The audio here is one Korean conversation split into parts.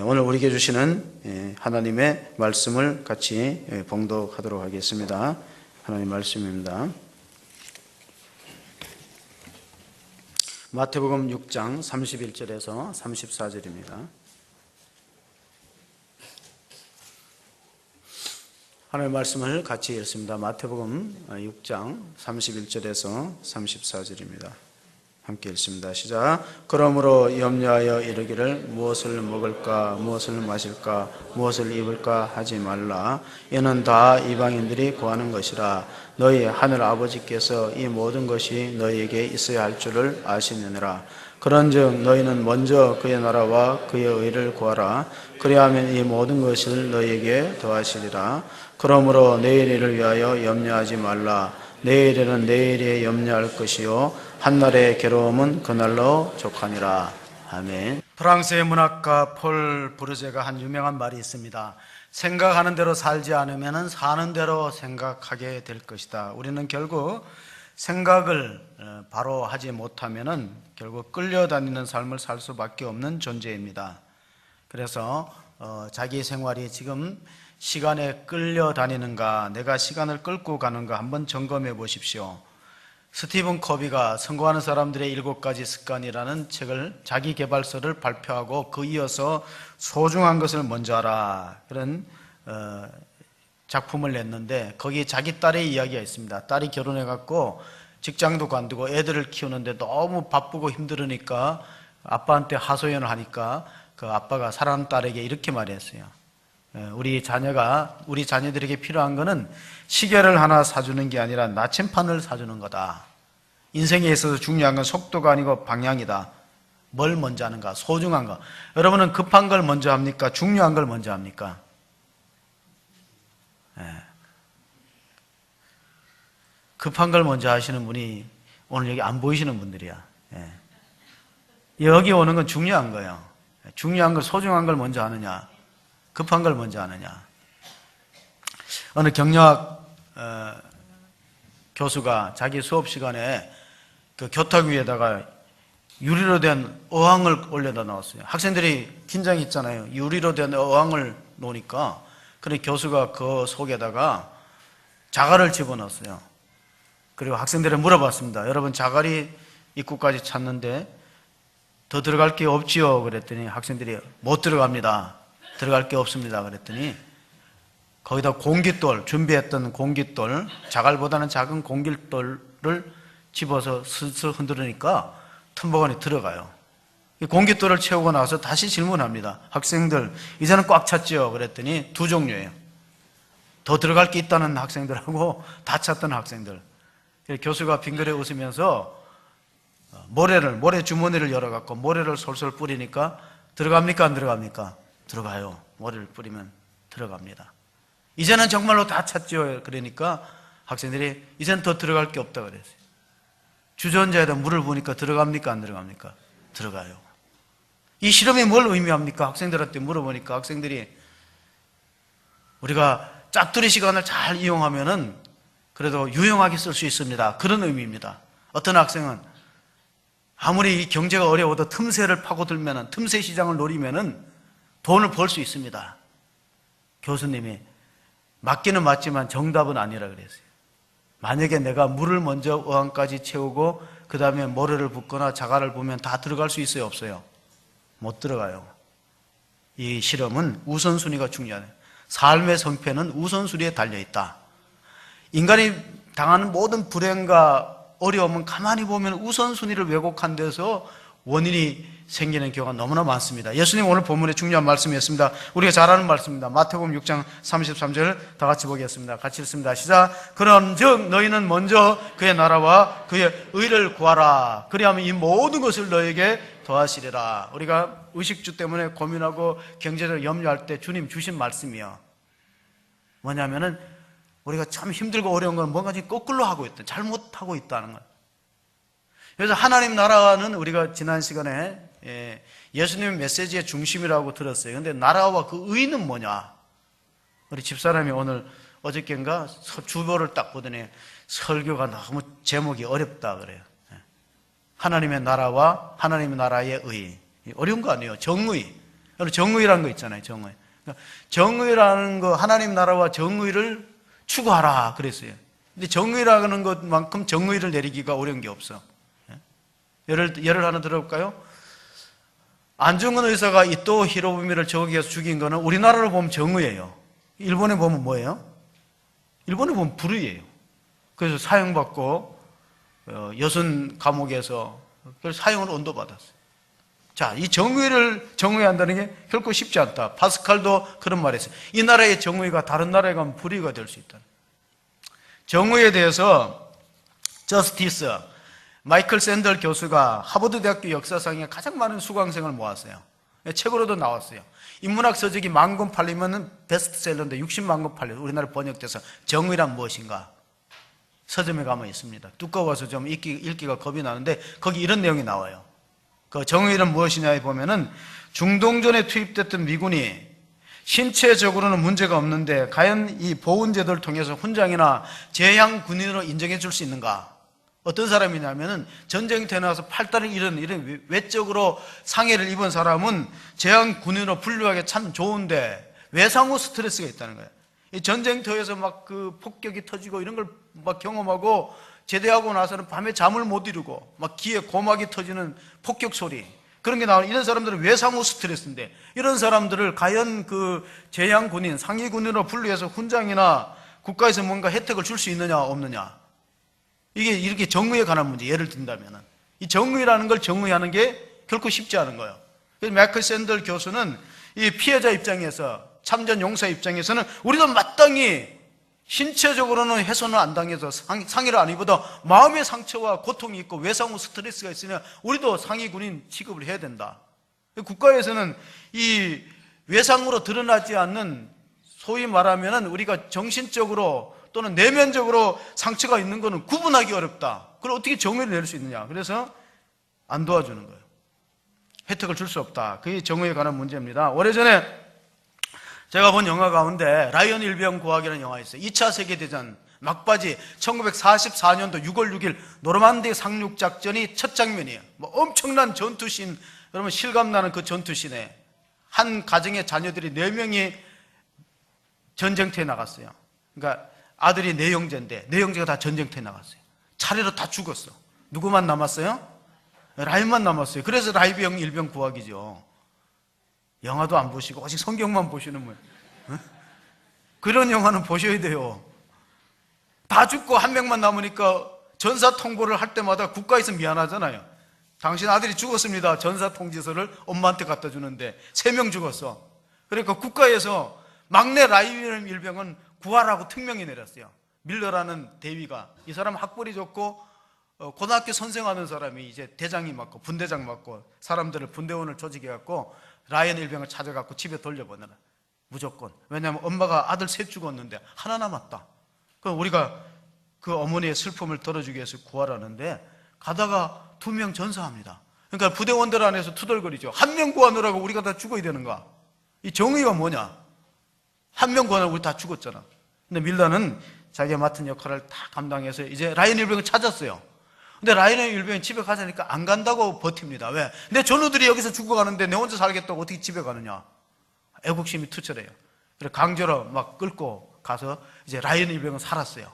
오늘 우리에게 주시는 하나님의 말씀을 같이 봉독하도록 하겠습니다. 하나님 말씀입니다. 마태복음 6장 31절에서 34절입니다. 하나님의 말씀을 같이 읽습니다. 마태복음 6장 31절에서 34절입니다. 함께 읽습니다. 시작. 그러므로 염려하여 이르기를 무엇을 먹을까 무엇을 마실까 무엇을 입을까 하지 말라. 이는 다 이방인들이 구하는 것이라. 너희 하늘 아버지께서 이 모든 것이 너희에게 있어야 할 줄을 아시느니라. 그런즉 너희는 먼저 그의 나라와 그의 의를 구하라. 그리하면 이 모든 것을 너희에게 더하시리라. 그러므로 내일 일을 위하여 염려하지 말라. 내일에는 내일에 염려할 것이요 한날의 괴로움은 그날로 족하니라. 아멘. 프랑스의 문학가 폴 부르제가 한 유명한 말이 있습니다. 생각하는 대로 살지 않으면 사는 대로 생각하게 될 것이다. 우리는 결국 생각을 바로 하지 못하면 결국 끌려다니는 삶을 살 수밖에 없는 존재입니다. 그래서 자기 생활이 지금 시간에 끌려다니는가, 내가 시간을 끌고 가는가 한번 점검해 보십시오. 스티븐 커비가 성공하는 사람들의 7가지 습관이라는 책을 자기 개발서를 발표하고 그 이어서 소중한 것을 먼저 하라 그런 작품을 냈는데 거기에 자기 딸의 이야기가 있습니다. 딸이 결혼해갖고 직장도 관두고 애들을 키우는데 너무 바쁘고 힘들으니까 아빠한테 하소연을 하니까 그 아빠가 사랑하는 딸에게 이렇게 말했어요. 우리 자녀들에게 필요한 거는 시계를 하나 사주는 게 아니라 나침판을 사주는 거다. 인생에 있어서 중요한 건 속도가 아니고 방향이다. 뭘 먼저 하는가? 소중한 거. 여러분은 급한 걸 먼저 합니까? 중요한 걸 먼저 합니까? 급한 걸 먼저 하시는 분이 오늘 여기 안 보이시는 분들이야. 여기 오는 건 중요한 거예요. 중요한 걸, 소중한 걸 먼저 하느냐, 급한 걸 먼저 하느냐. 어느 경영학 교수가 자기 수업 시간에 그 교탁 위에다가 유리로 된 어항을 올려다 놨어요. 학생들이 긴장했잖아요. 유리로 된 어항을 놓으니까. 그래 교수가 그 속에다가 자갈을 집어넣었어요. 그리고 학생들이 물어봤습니다. 여러분 자갈이 입구까지 찼는데 더 들어갈 게 없지요? 그랬더니 학생들이 못 들어갑니다. 들어갈 게 없습니다. 그랬더니 거기다 공깃돌, 준비했던 공깃돌, 자갈보다는 작은 공깃돌을 집어서 슬슬 흔들으니까 틈바구니 안에 들어가요. 이 공깃돌을 채우고 나서 다시 질문합니다. 학생들, 이제는 꽉 찼죠? 그랬더니 두 종류예요. 더 들어갈 게 있다는 학생들하고 다 찼던 학생들. 교수가 빙그레 웃으면서 모래 주머니를 열어갖고 모래를 솔솔 뿌리니까 들어갑니까? 안 들어갑니까? 들어가요. 모래를 뿌리면 들어갑니다. 이제는 정말로 다 찼죠. 그러니까 학생들이 이제는 더 들어갈 게 없다 그랬어요. 주전자에다 물을 부으니까 들어갑니까? 안 들어갑니까? 들어가요. 이 실험이 뭘 의미합니까? 학생들한테 물어보니까 학생들이 우리가 짝두리 시간을 잘 이용하면은 그래도 유용하게 쓸 수 있습니다. 그런 의미입니다. 어떤 학생은 아무리 이 경제가 어려워도 틈새를 파고들면은, 틈새 시장을 노리면은 돈을 벌 수 있습니다. 교수님이 맞기는 맞지만 정답은 아니라 그랬어요. 만약에 내가 물을 먼저 어항까지 채우고 그 다음에 모래를 붓거나 자갈을 부으면 다 들어갈 수 있어요? 없어요? 못 들어가요. 이 실험은 우선순위가 중요해요. 삶의 성패는 우선순위에 달려있다. 인간이 당하는 모든 불행과 어려움은 가만히 보면 우선순위를 왜곡한 데서 원인이 생기는 경우가 너무나 많습니다. 예수님 오늘 본문의 중요한 말씀이었습니다. 우리가 잘 아는 말씀입니다. 마태복음 6장 33절 다 같이 보겠습니다. 같이 읽습니다. 시작. 그런즉 너희는 먼저 그의 나라와 그의 의를 구하라. 그리하면 이 모든 것을 너에게 더하시리라. 우리가 의식주 때문에 고민하고 경제적으로 염려할 때 주님 주신 말씀이요. 뭐냐면은 우리가 참 힘들고 어려운 건 뭔가 지금 거꾸로 하고 있다. 잘못하고 있다는 거예요. 그래서 하나님 나라는 우리가 지난 시간에 예수님의 메시지의 중심이라고 들었어요. 근데 나라와 그 의는 뭐냐? 우리 집사람이 오늘 어저께인가 주보를 딱 보더니 설교가 너무 제목이 어렵다 그래요. 하나님의 나라와 하나님의 나라의 의. 어려운 거 아니에요. 정의. 정의라는 거 있잖아요. 정의. 정의라는 거, 하나님 나라와 정의를 추구하라 그랬어요. 근데 정의라는 것만큼 정의를 내리기가 어려운 게 없어. 예를 하나 들어볼까요? 안중근 의사가 이토 히로부미를 저기에서 죽인 거는 우리나라로 보면 정의예요. 일본에 보면 뭐예요? 일본에 보면 불의예요. 그래서 사형받고 여순 감옥에서 사형을 언도받았어요. 자, 이 정의를 정의한다는 게 결코 쉽지 않다. 파스칼도 그런 말했어요. 이 나라의 정의가 다른 나라에 가면 불의가 될 수 있다. 정의에 대해서 저스티스 마이클 샌들 교수가 하버드 대학교 역사상에 가장 많은 수강생을 모았어요. 책으로도 나왔어요. 인문학 서적이 10,000권 팔리면 베스트셀러인데 60만 권 팔려요. 우리나라 번역돼서 정의란 무엇인가? 서점에 가면 있습니다. 두꺼워서 좀 읽기가 겁이 나는데 거기 이런 내용이 나와요. 그 정의는 무엇이냐에 보면은 중동전에 투입됐던 미군이 신체적으로는 문제가 없는데 과연 이 보훈제도를 통해서 훈장이나 제향 군인으로 인정해 줄 수 있는가? 어떤 사람이냐면은 전쟁터에 나와서 팔다리를 이런 외적으로 상해를 입은 사람은 제향 군인으로 분류하기 참 좋은데 외상 후 스트레스가 있다는 거예요. 이 전쟁터에서 막 그 폭격이 터지고 이런 걸 막 경험하고 제대하고 나서는 밤에 잠을 못 이루고 막 귀에 고막이 터지는 폭격 소리 그런 게 나오는 이런 사람들은 외상 후 스트레스인데 이런 사람들을 과연 그 제향 군인, 상위 군인으로 분류해서 훈장이나 국가에서 뭔가 혜택을 줄 수 있느냐 없느냐 이게 이렇게 정의에 관한 문제 예를 든다면은 이 정의라는 걸 정의하는 게 결코 쉽지 않은 거예요. 그래서 마이클 샌들 교수는 이 피해자 입장에서 참전 용사 입장에서는 우리도 마땅히 신체적으로는 훼손을 안 당해서 상해를 안 입어도 마음의 상처와 고통이 있고 외상 후 스트레스가 있으면 우리도 상위 군인 취급을 해야 된다. 국가에서는 이 외상으로 드러나지 않는 소위 말하면 우리가 정신적으로 또는 내면적으로 상처가 있는 것은 구분하기 어렵다. 그걸 어떻게 정의를 내릴 수 있느냐. 그래서 안 도와주는 거예요. 혜택을 줄 수 없다. 그게 정의에 관한 문제입니다. 오래전에 제가 본 영화 가운데 라이언 일병 구하기라는 영화 있어요. 2차 세계대전 막바지 1944년도 6월 6일 노르만디 상륙작전이 첫 장면이에요. 뭐 엄청난 전투씬, 여러분 실감나는 그 전투씬에 한 가정의 자녀들이 4명이 전쟁터에 나갔어요. 그러니까 아들이 4형제인데 4형제가 다 전쟁터에 나갔어요. 차례로 다 죽었어. 누구만 남았어요? 라이언만 남았어요. 그래서 라이언 일병 구하기죠. 영화도 안 보시고 오직 성경만 보시는 분. 그런 영화는 보셔야 돼요. 다 죽고 한 명만 남으니까 전사 통보를 할 때마다 국가에서 미안하잖아요. 당신 아들이 죽었습니다. 전사 통지서를 엄마한테 갖다 주는데 3명 죽었어. 그러니까 국가에서 막내 라이언 일병은 구하라고 특명이 내렸어요. 밀러라는 대위가 이 사람 학벌이 좋고 고등학교 선생하는 사람이 이제 대장이 맡고 분대장 맡고 사람들을 분대원을 조직해갖고 라이언 일병을 찾아갖고 집에 돌려보내라. 무조건. 왜냐하면 엄마가 아들 3 죽었는데 하나 남았다. 그럼 우리가 그 어머니의 슬픔을 덜어주기 위해서 구하라는데 가다가 2명 전사합니다. 그러니까 부대원들 안에서 투덜거리죠. 1명 구하느라고 우리가 다 죽어야 되는가? 이 정의가 뭐냐? 1명 구하느라고 우리 다 죽었잖아. 근데 밀러는 자기가 맡은 역할을 다 감당해서 이제 라이언 일병을 찾았어요. 근데 라이언 일병이 집에 가자니까 안 간다고 버팁니다. 왜? 내 전우들이 여기서 죽어가는데 내 혼자 살겠다고 어떻게 집에 가느냐? 애국심이 투철해요. 그래서 강제로 막 끌고 가서 이제 라이언 일병은 살았어요.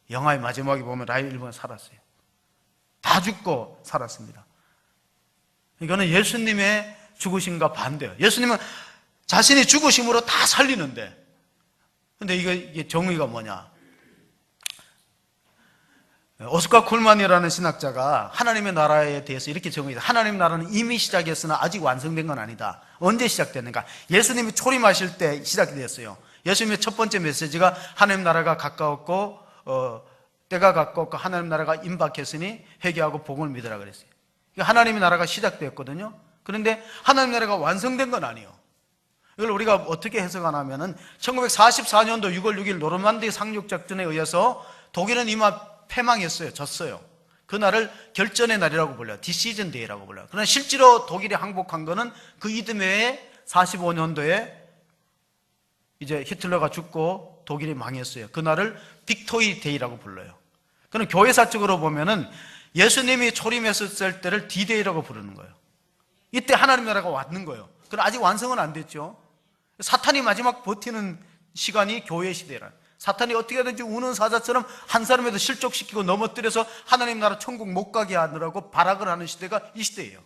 영화의 마지막에 보면 라이언 일병은 살았어요. 다 죽고 살았습니다. 이거는 예수님의 죽으심과 반대예요. 예수님은 자신이 죽으심으로 다 살리는데, 근데 이게 정의가 뭐냐? 오스카 콜만이라는 신학자가 하나님의 나라에 대해서 이렇게 정의해요. 하나님 나라는 이미 시작했으나 아직 완성된 건 아니다. 언제 시작됐는가? 예수님이 초림하실 때 시작이 됐어요. 예수님의 첫 번째 메시지가 하나님 나라가 가까웠고 때가 가까웠고 하나님 나라가 임박했으니 회개하고 복음을 믿으라 그랬어요. 하나님의 나라가 시작됐거든요. 그런데 하나님 나라가 완성된 건 아니에요. 이걸 우리가 어떻게 해석하냐면은 1944년도 6월 6일 노르만디 상륙작전에 의해서 독일은 이마 패망했어요. 졌어요. 그날을 결전의 날이라고 불러요. 디시전 데이라고 불러요. 그러나 실제로 독일이 항복한 거는 그 이듬해 45년도에 이제 히틀러가 죽고 독일이 망했어요. 그날을 빅토리 데이라고 불러요. 그럼 교회사적으로 보면은 예수님이 초림했을 때를 디데이라고 부르는 거예요. 이때 하나님 나라가 왔는 거예요. 그럼 아직 완성은 안 됐죠. 사탄이 마지막 버티는 시간이 교회 시대라. 사탄이 어떻게든지 우는 사자처럼 한 사람에도 실족시키고 넘어뜨려서 하나님 나라 천국 못 가게 하느라고 발악을 하는 시대가 이 시대예요.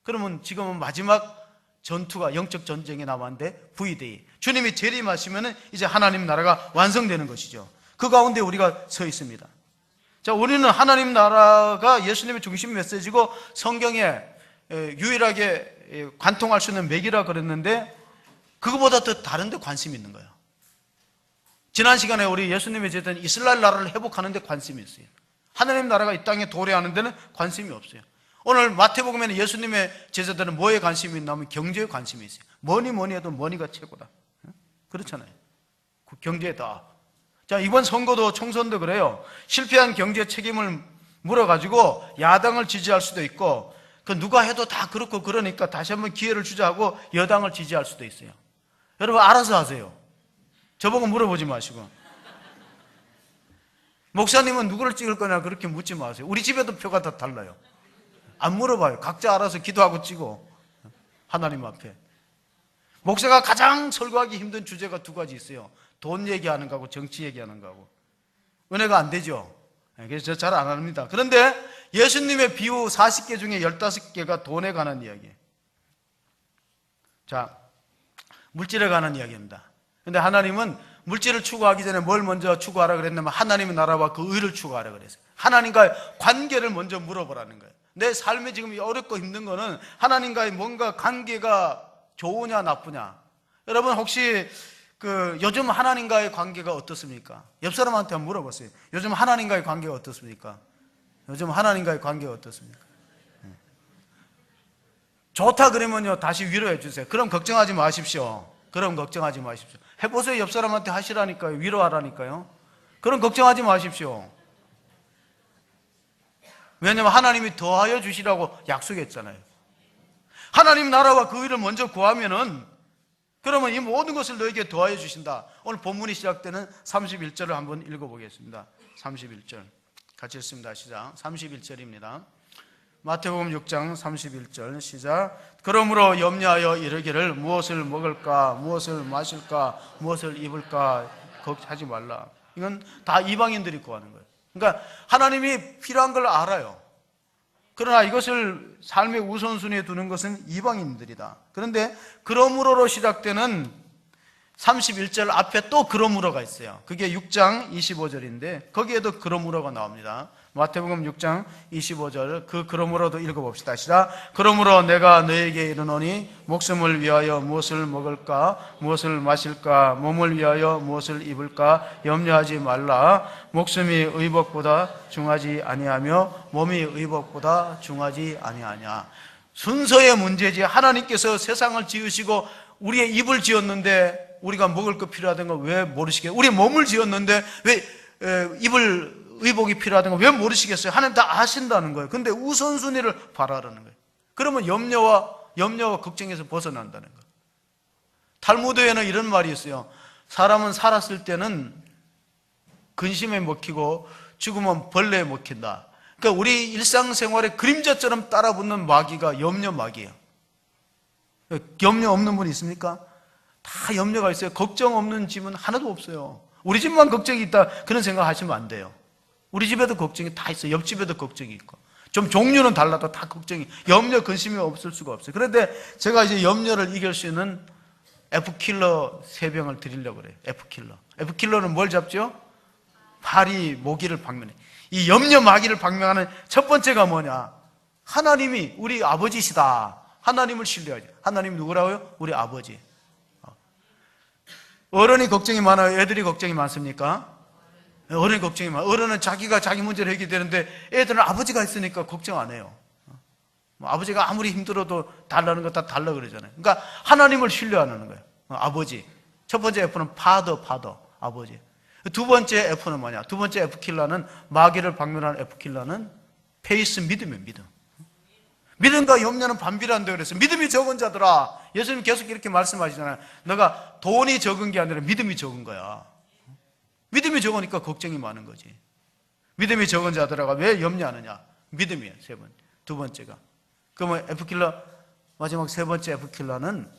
그러면 지금은 마지막 전투가 영적 전쟁이 남았는데 V데이, 주님이 재림하시면 이제 하나님 나라가 완성되는 것이죠. 그 가운데 우리가 서 있습니다. 자, 우리는 하나님 나라가 예수님의 중심 메시지고 성경에 유일하게 관통할 수 있는 맥이라 그랬는데 그거보다 더 다른 데 관심이 있는 거예요. 지난 시간에 우리 예수님이 제던 이스라엘 나라를 회복하는 데 관심이 있어요. 하나님 나라가 이 땅에 도래하는 데는 관심이 없어요. 오늘 마태복음에는 예수님의 제자들은 뭐에 관심이 있냐면 경제에 관심이 있어요. 뭐니 해도 머니가 최고다. 그렇잖아요. 경제다. 자, 이번 선거도 총선도 그래요. 실패한 경제 책임을 물어가지고 야당을 지지할 수도 있고 그 누가 해도 다 그렇고 그러니까 다시 한번 기회를 주자 하고 여당을 지지할 수도 있어요. 여러분 알아서 하세요. 저보고 물어보지 마시고. 목사님은 누구를 찍을 거냐 그렇게 묻지 마세요. 우리 집에도 표가 다 달라요. 안 물어봐요. 각자 알아서 기도하고 찍어. 하나님 앞에. 목사가 가장 설교하기 힘든 주제가 두 가지 있어요. 돈 얘기하는 거하고 정치 얘기하는 거하고. 은혜가 안 되죠. 그래서 저 잘 안 합니다. 그런데 예수님의 비유 40개 중에 15개가 돈에 관한 이야기예요. 자, 물질에 관한 이야기입니다. 근데 하나님은 물질을 추구하기 전에 뭘 먼저 추구하라 그랬냐면 하나님의 나라와 그 의를 추구하라 그랬어요. 하나님과의 관계를 먼저 물어보라는 거예요. 내 삶이 지금 어렵고 힘든 거는 하나님과의 뭔가 관계가 좋으냐 나쁘냐. 여러분 혹시 요즘 하나님과의 관계가 어떻습니까? 옆 사람한테 한번 물어보세요. 요즘 하나님과의 관계가 어떻습니까? 요즘 하나님과의 관계가 어떻습니까? 좋다 그러면요 다시 위로해 주세요. 그럼 걱정하지 마십시오. 그럼 걱정하지 마십시오. 해보세요. 옆 사람한테 하시라니까요. 위로하라니까요. 그럼 걱정하지 마십시오. 왜냐하면 하나님이 더하여 주시라고 약속했잖아요. 하나님 나라와 그 일을 먼저 구하면은 그러면 이 모든 것을 너에게 더하여 주신다. 오늘 본문이 시작되는 31절을 한번 읽어보겠습니다. 31절 같이 읽습니다. 시작. 31절입니다. 마태복음 6장 31절 시작. 그러므로 염려하여 이르기를 무엇을 먹을까 무엇을 마실까 무엇을 입을까 걱정하지 말라. 이건 다 이방인들이 구하는 거예요. 그러니까 하나님이 필요한 걸 알아요. 그러나 이것을 삶의 우선순위에 두는 것은 이방인들이다. 그런데 그러므로로 시작되는 31절 앞에 또 그러므로가 있어요. 그게 6장 25절인데 거기에도 그러므로가 나옵니다. 마태복음 6장 25절 그 그러므로도 읽어봅시다. 시작. 그러므로 내가 너에게 이르노니 목숨을 위하여 무엇을 먹을까 무엇을 마실까 몸을 위하여 무엇을 입을까 염려하지 말라. 목숨이 의복보다 중하지 아니하며 몸이 의복보다 중하지 아니하냐. 순서의 문제지. 하나님께서 세상을 지으시고 우리의 입을 지었는데 우리가 먹을 거 필요하던 거 왜 모르시겠어요? 우리 몸을 지었는데 왜 입을 의복이 필요하던 거 왜 모르시겠어요? 하나님 다 아신다는 거예요. 근데 우선순위를 바라라는 거예요. 그러면 염려와 걱정에서 벗어난다는 거예요. 탈무드에는 이런 말이 있어요. 사람은 살았을 때는 근심에 먹히고 죽으면 벌레에 먹힌다. 그러니까 우리 일상생활에 그림자처럼 따라붙는 마귀가 염려 마귀예요. 염려 없는 분 있습니까? 다 염려가 있어요. 걱정 없는 집은 하나도 없어요. 우리 집만 걱정이 있다 그런 생각 하시면 안 돼요. 우리 집에도 걱정이 다 있어요. 옆집에도 걱정이 있고 좀 종류는 달라도 다 걱정이 염려 근심이 없을 수가 없어요. 그런데 제가 이제 염려를 이길 수 있는 F킬러 3병을 드리려고 그래요. F킬러는 뭘 잡죠? 파리 모기를 박멸해. 이 염려 마귀를 박멸하는 첫 번째가 뭐냐? 하나님이 우리 아버지시다. 하나님을 신뢰하죠. 하나님이 누구라고요? 우리 아버지. 어른이 걱정이 많아요? 애들이 걱정이 많습니까? 어른이 걱정이 많아요. 어른은 자기가 자기 문제를 해결되는데 애들은 아버지가 있으니까 걱정 안 해요. 아버지가 아무리 힘들어도 달라는 거 다 달라 그러잖아요. 그러니까 하나님을 신뢰하는 거예요. 아버지. 첫 번째 F는 파더, 아버지. 두 번째 F는 뭐냐? 두 번째 F킬러는 마귀를 박멸하는 F킬러는 페이스, 믿음이에요. 믿음. 믿음과 염려는 반비례한다 그랬어요. 믿음이 적은 자들아, 예수님 계속 이렇게 말씀하시잖아요. 너가 돈이 적은 게 아니라 믿음이 적은 거야. 믿음이 적으니까 걱정이 많은 거지. 믿음이 적은 자들아가 왜 염려하느냐? 믿음이에요. 세 번. 두 번째가, 그러면 F킬러, 마지막 세 번째 F킬러는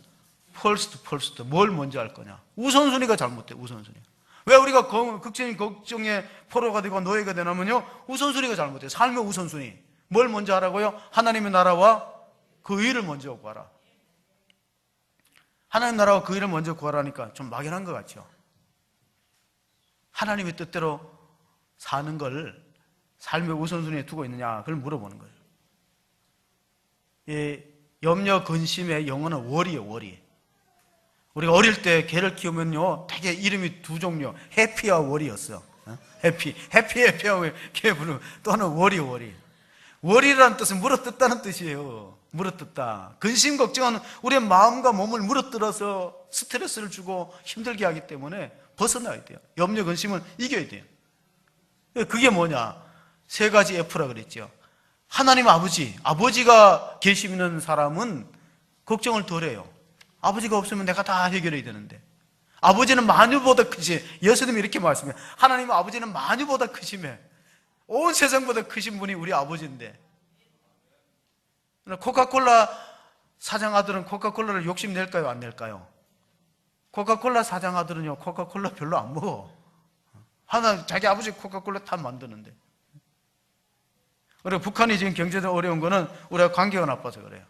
퍼스트. 뭘 먼저 할 거냐? 우선순위가 잘못돼. 우선순위. 왜 우리가 극적인 걱정의 포로가 되고 노예가 되냐면요, 우선순위가 잘못돼요. 삶의 우선순위. 뭘 먼저 하라고요? 하나님의 나라와 그 의를 먼저 구하라. 하나님 나라와 그 의를 먼저 구하라니까 좀 막연한 것 같죠. 하나님의 뜻대로 사는 걸 삶의 우선순위에 두고 있느냐, 그걸 물어보는 거예요. 이 염려, 근심의 영어는 월이에요. 월이. 우리가 어릴 때 개를 키우면요, 되게 이름이 두 종류, 해피와 월이었어. 해피하고 개 부르면 또는 월이. 월이라는 뜻은 물어뜯다는 뜻이에요. 물어뜯다. 근심, 걱정은 우리의 마음과 몸을 물어뜯어서 스트레스를 주고 힘들게 하기 때문에 벗어나야 돼요. 염려, 근심은 이겨야 돼요. 그게 뭐냐? 세 가지 F라 그랬죠. 하나님 아버지가 계시는 사람은 걱정을 덜 해요. 아버지가 없으면 내가 다 해결해야 되는데, 아버지는 만유보다 크시. 예수님이 이렇게 말씀해요. 하나님 아버지는 만유보다 크시며 온 세상보다 크신 분이 우리 아버지인데, 코카콜라 사장 아들은 코카콜라를 욕심낼까요, 안 낼까요? 코카콜라 사장 아들은요, 코카콜라 별로 안 먹어. 자기 아버지 코카콜라 다 만드는데. 우리가 북한이 지금 경제적으로 어려운 거는 우리가 관계가 나빠서 그래요.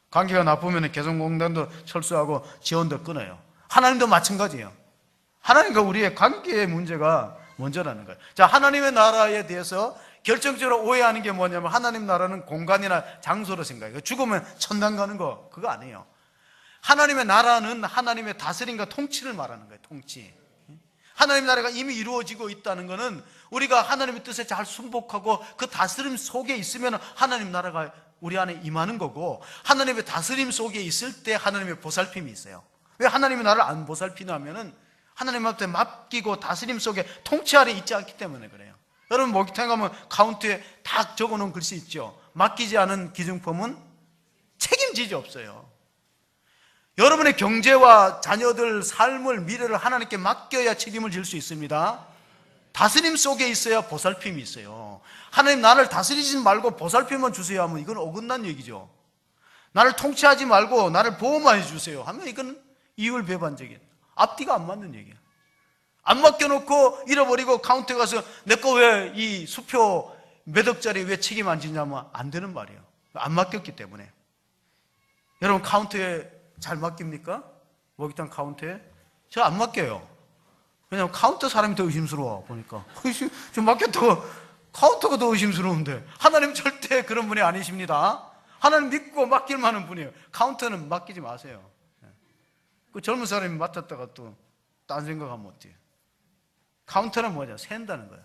관계가 나쁘면 개성공단도 철수하고 지원도 끊어요. 하나님도 마찬가지예요. 하나님과 우리의 관계의 문제가 먼저라는 거예요. 자, 하나님의 나라에 대해서 결정적으로 오해하는 게 뭐냐면, 하나님 나라는 공간이나 장소로 생각해요. 죽으면 천당 가는 거, 그거 아니에요. 하나님의 나라는 하나님의 다스림과 통치를 말하는 거예요. 통치. 하나님 나라가 이미 이루어지고 있다는 것은 우리가 하나님의 뜻에 잘 순복하고 그 다스림 속에 있으면 하나님 나라가 우리 안에 임하는 거고, 하나님의 다스림 속에 있을 때 하나님의 보살핌이 있어요. 왜 하나님의 나라를 안 보살피냐면은 하나님한테 맡기고 다스림 속에 통치 아래 있지 않기 때문에 그래요. 여러분 목욕탕에 가면 카운트에 딱 적어놓은 글씨 있죠. 맡기지 않은 기증품은 책임지지 없어요. 여러분의 경제와 자녀들 삶을, 미래를 하나님께 맡겨야 책임을 질 수 있습니다. 다스림 속에 있어야 보살핌이 있어요. 하나님 나를 다스리지 말고 보살핌만 주세요 하면 이건 어긋난 얘기죠. 나를 통치하지 말고 나를 보호만 해주세요 하면 이건 이율배반적인, 앞뒤가 안 맞는 얘기야. 안 맡겨놓고 잃어버리고 카운트에 가서 내 거 왜 이 수표 몇 억짜리 왜 책임 안 지냐면 안 되는 말이에요. 안 맡겼기 때문에. 여러분 카운트에 잘 맡깁니까? 목욕탕 카운트에? 저 안 맡겨요. 왜냐면 카운터 사람이 더 의심스러워 보니까. 좀 맡겼다고 카운터가 더 의심스러운데. 하나님 절대 그런 분이 아니십니다. 하나님 믿고 맡길 만한 분이에요. 카운터는 맡기지 마세요. 그 젊은 사람이 맡았다가 또 딴 생각하면 어때요? 카운터는 뭐냐? 센다는 거야.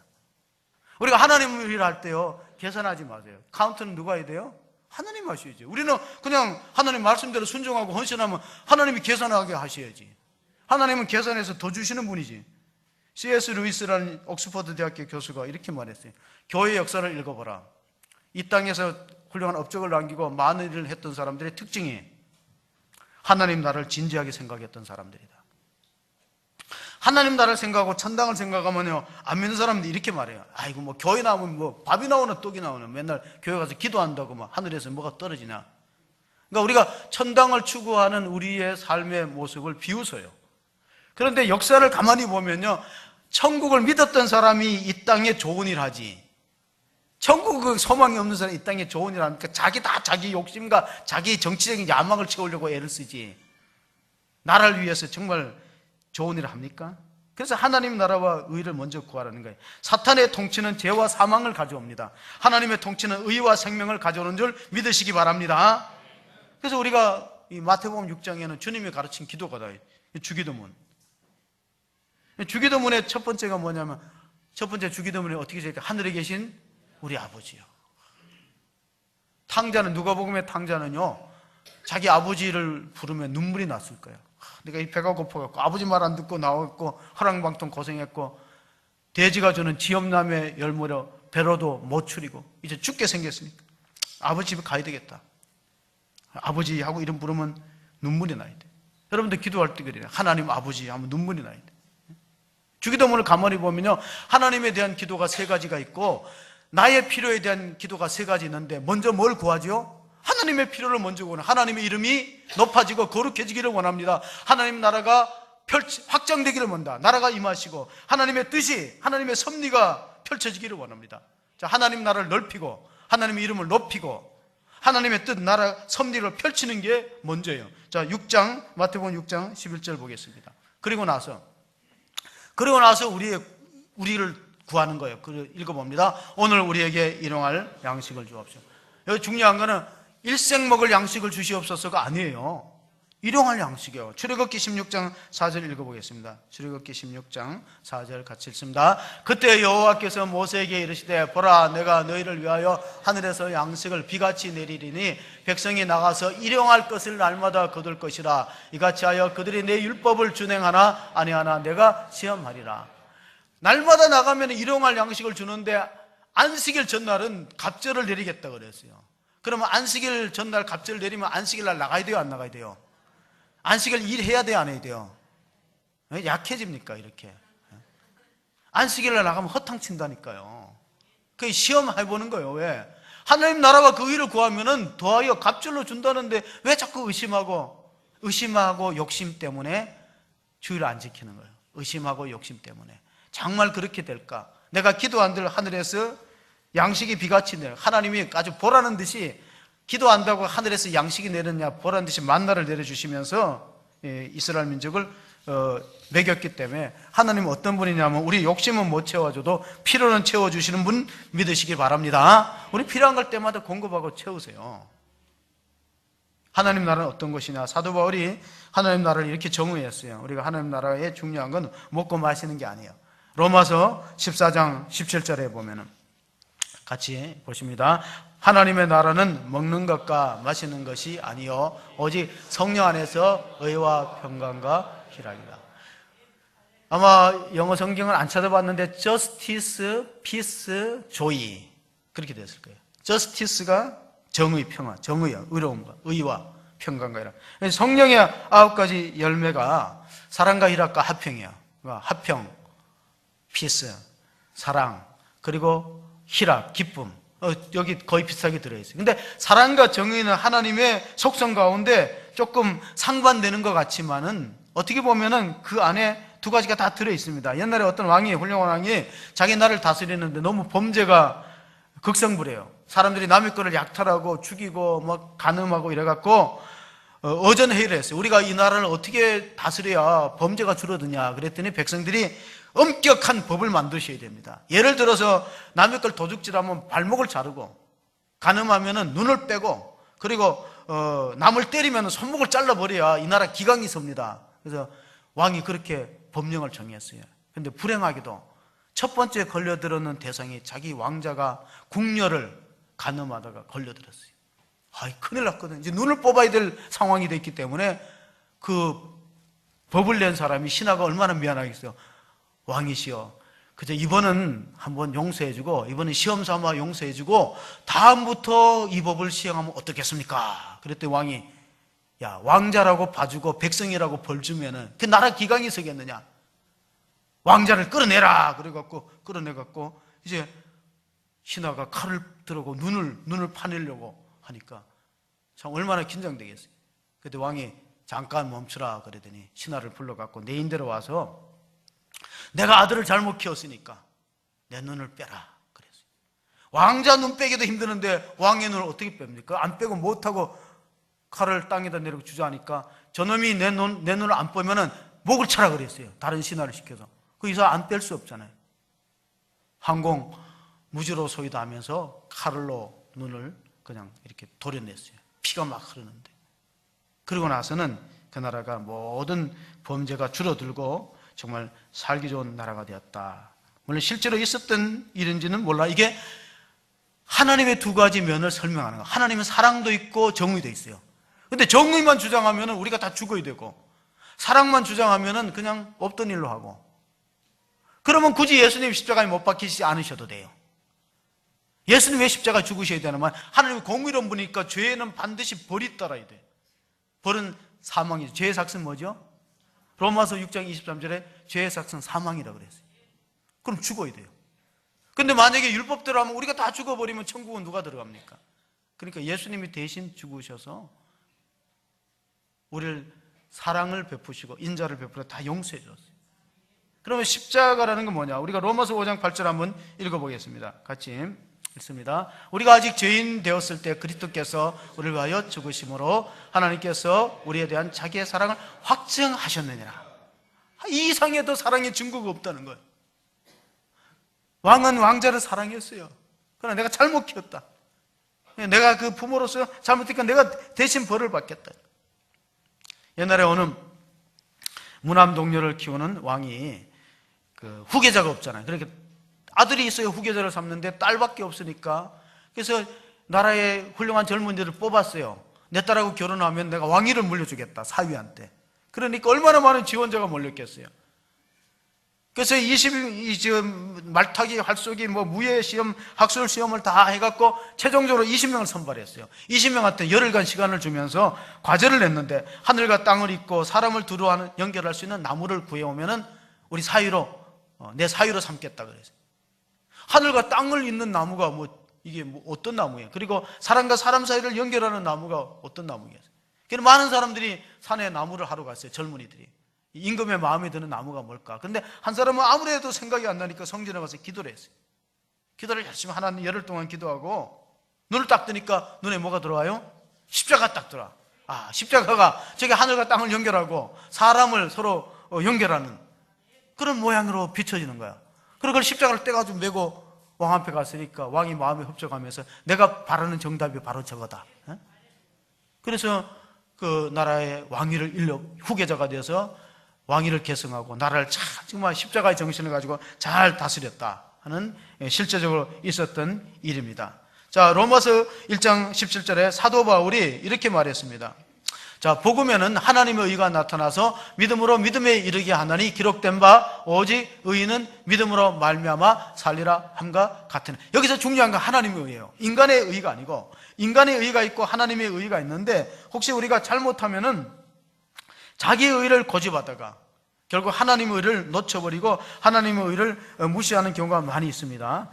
우리가 하나님 일 할 때요, 계산하지 마세요. 카운터는 누가 해야 돼요? 하나님 하셔야죠. 우리는 그냥 하나님 말씀대로 순종하고 헌신하면 하나님이 계산하게 하셔야지. 하나님은 계산해서 더 주시는 분이지. C.S. 루이스라는 옥스퍼드 대학교 교수가 이렇게 말했어요. 교회 역사를 읽어보라. 이 땅에서 훌륭한 업적을 남기고 많은 일을 했던 사람들의 특징이 하나님 나라를 진지하게 생각했던 사람들이다. 하나님 나라를 생각하고 천당을 생각하면요, 안 믿는 사람들이 이렇게 말해요. 아이고 뭐 교회 나오면 뭐 밥이 나오나 떡이 나오나 맨날 교회 가서 기도한다고 막 하늘에서 뭐가 떨어지나. 그러니까 우리가 천당을 추구하는 우리의 삶의 모습을 비웃어요. 그런데 역사를 가만히 보면요, 천국을 믿었던 사람이 이 땅에 좋은 일 하지. 천국 소망이 없는 사람이 이 땅에 좋은 일 하니까 자기 욕심과 자기 정치적인 야망을 채우려고 애를 쓰지. 나라를 위해서 정말 좋은 일을 합니까? 그래서 하나님 나라와 의를 먼저 구하라는 거예요. 사탄의 통치는 죄와 사망을 가져옵니다. 하나님의 통치는 의와 생명을 가져오는 줄 믿으시기 바랍니다. 그래서 우리가 이 마태복음 6장에는 주님이 가르친 기도가 다 주기도문. 주기도문의 첫 번째가 뭐냐면, 첫 번째 주기도문이 어떻게 되니까 하늘에 계신 우리 아버지요. 탕자는, 누가복음의 탕자는요, 자기 아버지를 부르면 눈물이 났을 거예요. 내가 이 배가 고파갖고 아버지 말 안 듣고 나왔고 허랑방통 고생했고 돼지가 주는 지엄나무의 열무로 배로도 못 추리고 이제 죽게 생겼으니까 아버지 집에 가야 되겠다. 아버지하고 이름 부르면 눈물이 나야 돼. 여러분들 기도할 때 그래요. 하나님 아버지 하면 눈물이 나야 돼. 주기도문을 가만히 보면요, 하나님에 대한 기도가 세 가지가 있고 나의 필요에 대한 기도가 세 가지 있는데, 먼저 뭘 구하죠? 하나님의 필요를 먼저 구하는, 하나님의 이름이 높아지고 거룩해지기를 원합니다. 하나님 나라가 확장되기를 원한다. 나라가 임하시고 하나님의 뜻이, 하나님의 섭리가 펼쳐지기를 원합니다. 자, 하나님 나라를 넓히고 하나님의 이름을 높이고 하나님의 뜻, 나라, 섭리를 펼치는 게 먼저예요. 자, 6장, 마태복음 6장 11절 보겠습니다. 그리고 나서 우리를 구하는 거예요. 읽어봅니다. 오늘 우리에게 일용할 양식을 주옵시오. 여기 중요한 거는 일생 먹을 양식을 주시옵소서가 아니에요. 일용할 양식이요. 출애굽기 16장 4절 읽어보겠습니다. 출애굽기 16장 4절 같이 읽습니다. 그때 여호와께서 모세에게 이르시되, 보라, 내가 너희를 위하여 하늘에서 양식을 비같이 내리리니 백성이 나가서 일용할 것을 날마다 거둘 것이라. 이같이 하여 그들이 내 율법을 준행하나 아니하나 내가 시험하리라. 날마다 나가면 일용할 양식을 주는데 안식일 전날은 갑절을 내리겠다 그랬어요. 그러면 안식일 전날 갑절 내리면 안식일 날 나가야 돼요, 안 나가야 돼요? 안식일 일해야 돼요, 안 해야 돼요? 왜 약해집니까, 이렇게? 안식일 날 나가면 허탕친다니까요. 그 시험해보는 거예요. 왜? 하나님 나라와 그 의를 구하면은 더하여 갑절로 준다는데 왜 자꾸 의심하고 욕심 때문에 주의를 안 지키는 거예요. 의심하고 욕심 때문에. 정말 그렇게 될까? 내가 기도한들 하늘에서 양식이 비같이 내려, 하나님이 아주 보라는 듯이 기도한다고 하늘에서 양식이 내렸냐, 보라는 듯이 만나를 내려주시면서 이스라엘 민족을 먹였기 때문에, 하나님은 어떤 분이냐면 우리 욕심은 못 채워줘도 필요는 채워주시는 분 믿으시기 바랍니다. 우리 필요한 걸 때마다 공급하고 채우세요. 하나님 나라는 어떤 것이냐? 사도 바울이 하나님 나라를 이렇게 정의했어요. 우리가 하나님 나라의 중요한 건 먹고 마시는 게 아니에요. 로마서 14장 17절에 보면은 같이 보십니다. 하나님의 나라는 먹는 것과 마시는 것이 아니요 오직 성령 안에서 의와 평강과 희락이다. 아마 영어 성경을 안 찾아봤는데 justice, peace, joy 그렇게 됐을 거예요. justice가 정의, 평화, 정의야, 의로움과 의와 평강과 희락. 성령의 9가지 열매가 사랑과 희락과 화평이야. 화평, peace, 사랑, 그리고 희락, 기쁨. 여기 거의 비슷하게 들어있어요. 근데 사랑과 정의는 하나님의 속성 가운데 조금 상반되는 것 같지만은 어떻게 보면은 그 안에 두 가지가 다 들어있습니다. 옛날에 어떤 왕이, 훌륭한 왕이 자기 나라를 다스리는데 너무 범죄가 극성부래요. 사람들이 남의 거를 약탈하고 죽이고 막 간음하고 이래갖고 어전회의를 했어요. 우리가 이 나라를 어떻게 다스려야 범죄가 줄어드냐 그랬더니 백성들이 엄격한 법을 만드셔야 됩니다. 예를 들어서 남의 걸 도둑질하면 발목을 자르고, 간음하면 눈을 빼고, 그리고 남을 때리면 손목을 잘라버려야 이 나라 기강이 섭니다. 그래서 왕이 그렇게 법령을 정했어요. 그런데 불행하게도 첫 번째 걸려들었는 대상이 자기 왕자가 궁녀를 간음하다가 걸려들었어요. 큰일 났거든. 이제 눈을 뽑아야 될 상황이 됐기 때문에 그 법을 낸 사람이 신하가 얼마나 미안하겠어요. 왕이시여, 그저 이번은 한번 용서해주고, 이번은 시험 삼아 용서해주고 다음부터 이 법을 시행하면 어떻겠습니까? 그랬더니 왕이, 야, 왕자라고 봐주고 백성이라고 벌 주면은 그 나라 기강이 서겠느냐? 왕자를 끌어내라. 그래갖고 끌어내갖고 이제 신하가 칼을 들고 눈을 파내려고 하니까 참 얼마나 긴장되겠어요. 그때 왕이 잠깐 멈추라 그러더니 신하를 불러갖고 내 인대로 와서 내가 아들을 잘못 키웠으니까 내 눈을 빼라 그랬어요. 왕자 눈 빼기도 힘드는데 왕의 눈을 어떻게 뺍니까? 안 빼고 못하고 칼을 땅에다 내리고 주저하니까 저놈이 내 눈을 안 빼면은 목을 차라 그랬어요. 다른 신하를 시켜서. 그 이사 안 뺄 수 없잖아요. 항공 무지로 소이다 하면서 칼로 눈을 그냥 이렇게 도려냈어요. 피가 막 흐르는데. 그리고 나서는 그 나라가 모든 범죄가 줄어들고 정말 살기 좋은 나라가 되었다. 물론 실제로 있었던 일인지는 몰라. 이게 하나님의 두 가지 면을 설명하는 거예요. 하나님은 사랑도 있고 정의도 있어요. 근데 정의만 주장하면 우리가 다 죽어야 되고, 사랑만 주장하면 그냥 없던 일로 하고, 그러면 굳이 예수님 십자가에 못 박히시지 않으셔도 돼요. 예수님 왜 십자가 죽으셔야 되냐면 하나님이 공의로운 분이니까 죄는 반드시 벌이 따라야 돼. 벌은 사망이죠. 죄의 삭은 뭐죠? 로마서 6장 23절에 죄의 삭은 사망이라고 그랬어요. 그럼 죽어야 돼요. 근데 만약에 율법대로 하면 우리가 다 죽어버리면 천국은 누가 들어갑니까? 그러니까 예수님이 대신 죽으셔서 우리를 사랑을 베푸시고 인자를 베풀어 다 용서해 줬어요. 그러면 십자가라는 건 뭐냐? 우리가 로마서 5장 8절 한번 읽어보겠습니다. 같이 읽습니다. 우리가 아직 죄인 되었을 때 그리스도께서 우리를 위하여 죽으심으로 하나님께서 우리에 대한 자기의 사랑을 확증하셨느니라. 이 이상의 더 사랑의 증거가 없다는 거예요. 왕은 왕자를 사랑했어요. 그러나 내가 잘못 키웠다. 내가 그 부모로서 잘못했으니까 내가 대신 벌을 받겠다. 옛날에 어느 무남 동료를 키우는 왕이 그 후계자가 없잖아요. 그러니까 아들이 있어야 후계자를 삼는데 딸밖에 없으니까 그래서 나라의 훌륭한 젊은이들을 뽑았어요. 내 딸하고 결혼하면 내가 왕위를 물려주겠다, 사위한테. 그러니까 얼마나 많은 지원자가 몰렸겠어요. 그래서 말타기, 활쏘기, 무예시험, 학술시험을 다 해갖고 최종적으로 20명을 선발했어요. 20명한테 열흘간 시간을 주면서 과제를 냈는데 하늘과 땅을 잇고 사람을 두루 연결할 수 있는 나무를 구해오면은 우리 사위로, 내 사위로 삼겠다 그랬어요. 하늘과 땅을 잇는 나무가 이게 어떤 나무예요? 그리고 사람과 사람 사이를 연결하는 나무가 어떤 나무겠어요? 그래서 많은 사람들이 산에 나무를 하러 갔어요. 젊은이들이. 임금의 마음에 드는 나무가 뭘까? 근데 한 사람은 아무래도 생각이 안 나니까 성전에 가서 기도를 했어요. 기도를 열심히 하나님 열흘 동안 기도하고 눈을 딱 뜨니까 눈에 뭐가 들어와요? 십자가 딱 들어와. 십자가가 저기 하늘과 땅을 연결하고 사람을 서로 연결하는 그런 모양으로 비춰지는 거야. 그리고 그걸 십자가를 떼가지고 메고 왕 앞에 갔으니까 왕이 마음에 흡족하면서 내가 바라는 정답이 바로 저거다. 그래서 그 나라의 왕위를 후계자가 되어서 왕위를 계승하고 나라를 정말 십자가의 정신을 가지고 잘 다스렸다 하는 실제적으로 있었던 일입니다. 자, 로마서 1장 17절에 사도 바울이 이렇게 말했습니다. 자, 복음에는 하나님의 의가 나타나서 믿음으로 믿음에 이르게 하나니 기록된 바 오직 의인은 믿음으로 말미암아 살리라 함과 같으니. 여기서 중요한 건 하나님의 의예요. 인간의 의가 아니고 인간의 의가 있고 하나님의 의가 있는데 혹시 우리가 잘못하면은 자기의 의를 고집하다가 결국 하나님의 의를 놓쳐버리고 하나님의 의를 무시하는 경우가 많이 있습니다.